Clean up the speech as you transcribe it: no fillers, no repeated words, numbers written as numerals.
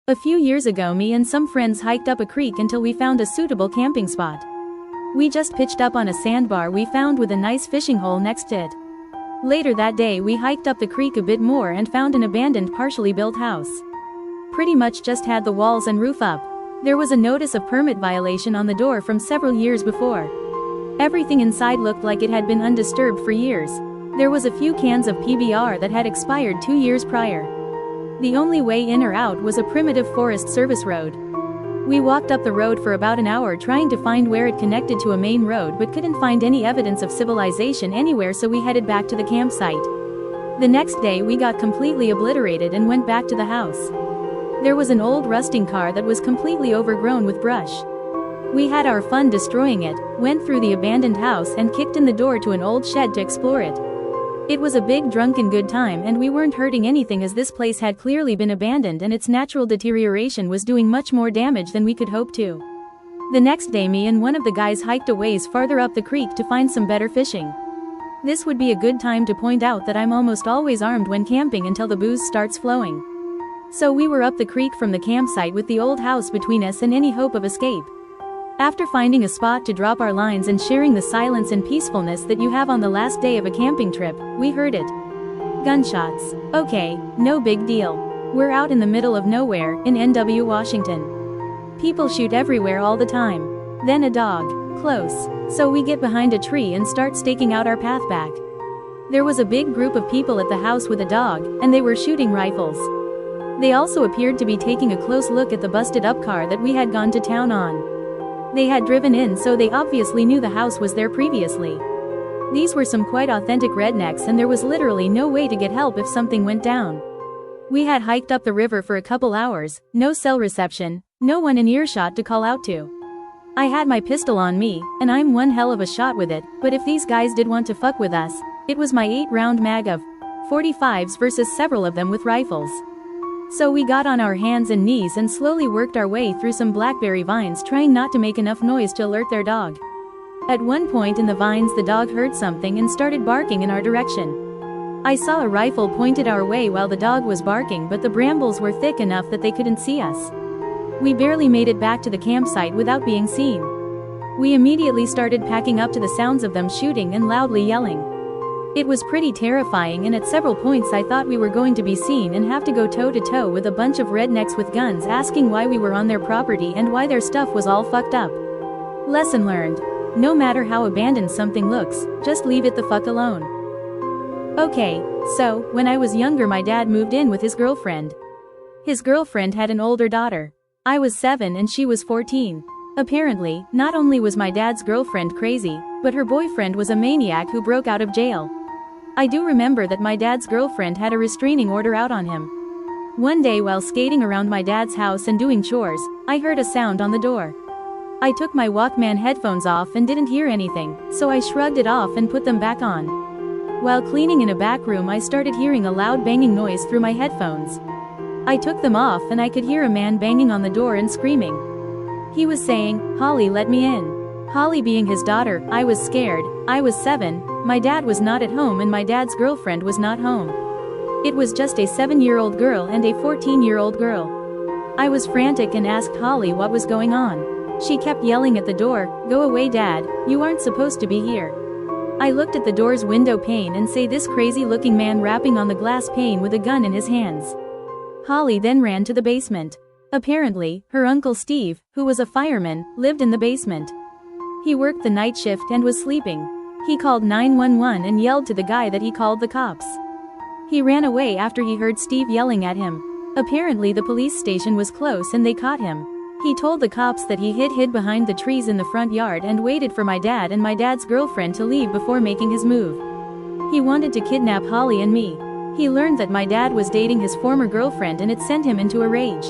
A few years ago, me and some friends hiked up a creek until we found a suitable camping spot. We just pitched up on a sandbar we found with a nice fishing hole next to it. Later that day we hiked up the creek a bit more and found an abandoned partially built house. Pretty much just had the walls and roof up. There was a notice of permit violation on the door from several years before. Everything inside looked like it had been undisturbed for years. There was a few cans of PBR that had expired 2 years prior. The only way in or out was a primitive Forest Service road. We walked up the road for about an hour trying to find where it connected to a main road but couldn't find any evidence of civilization anywhere, so we headed back to the campsite. The next day we got completely obliterated and went back to the house. There was an old rusting car that was completely overgrown with brush. We had our fun destroying it, went through the abandoned house and kicked in the door to an old shed to explore it. It was a big drunken good time and we weren't hurting anything, as this place had clearly been abandoned and its natural deterioration was doing much more damage than we could hope to. The next day me and one of the guys hiked a ways farther up the creek to find some better fishing. This would be a good time to point out that I'm almost always armed when camping until the booze starts flowing. So we were up the creek from the campsite with the old house between us and any hope of escape. After finding a spot to drop our lines and sharing the silence and peacefulness that you have on the last day of a camping trip, we heard it. Gunshots. Okay, no big deal. We're out in the middle of nowhere, in NW, Washington. People shoot everywhere all the time. Then a dog. Close. So we get behind a tree and start staking out our path back. There was a big group of people at the house with a dog, and they were shooting rifles. They also appeared to be taking a close look at the busted up car that we had gone to town on. They had driven in, so they obviously knew the house was there previously. These were some quite authentic rednecks and there was literally no way to get help if something went down. We had hiked up the river for a couple hours, no cell reception, no one in earshot to call out to. I had my pistol on me, and I'm one hell of a shot with it, but if these guys did want to fuck with us, it was my 8-round mag of .45s versus several of them with rifles. So we got on our hands and knees and slowly worked our way through some blackberry vines, trying not to make enough noise to alert their dog. At one point in the vines the dog heard something and started barking in our direction. I saw a rifle pointed our way while the dog was barking, but the brambles were thick enough that they couldn't see us. We barely made it back to the campsite without being seen. We immediately started packing up to the sounds of them shooting and loudly yelling. It was pretty terrifying, and at several points I thought we were going to be seen and have to go toe-to-toe with a bunch of rednecks with guns asking why we were on their property and why their stuff was all fucked up. Lesson learned. No matter how abandoned something looks, just leave it the fuck alone. Okay, so, when I was younger my dad moved in with his girlfriend. His girlfriend had an older daughter. I was 7 and she was 14. Apparently, not only was my dad's girlfriend crazy, but her boyfriend was a maniac who broke out of jail. I do remember that my dad's girlfriend had a restraining order out on him. One day while skating around my dad's house and doing chores, I heard a sound on the door. I took my Walkman headphones off and didn't hear anything, so I shrugged it off and put them back on. While cleaning in a back room I started hearing a loud banging noise through my headphones. I took them off and I could hear a man banging on the door and screaming. He was saying, "Holly, let me in." Holly being his daughter. I was scared. I was 7, my dad was not at home and my dad's girlfriend was not home. It was just a 7-year-old girl and a 14-year-old girl. I was frantic and asked Holly what was going on. She kept yelling at the door, "Go away, Dad, you aren't supposed to be here." I looked at the door's window pane and saw this crazy-looking man rapping on the glass pane with a gun in his hands. Holly then ran to the basement. Apparently, her uncle Steve, who was a fireman, lived in the basement. He worked the night shift and was sleeping. He called 911 and yelled to the guy that he called the cops. He ran away after he heard Steve yelling at him. Apparently the police station was close and they caught him. He told the cops that he hid behind the trees in the front yard and waited for my dad and my dad's girlfriend to leave before making his move. He wanted to kidnap Holly and me. He learned that my dad was dating his former girlfriend and it sent him into a rage.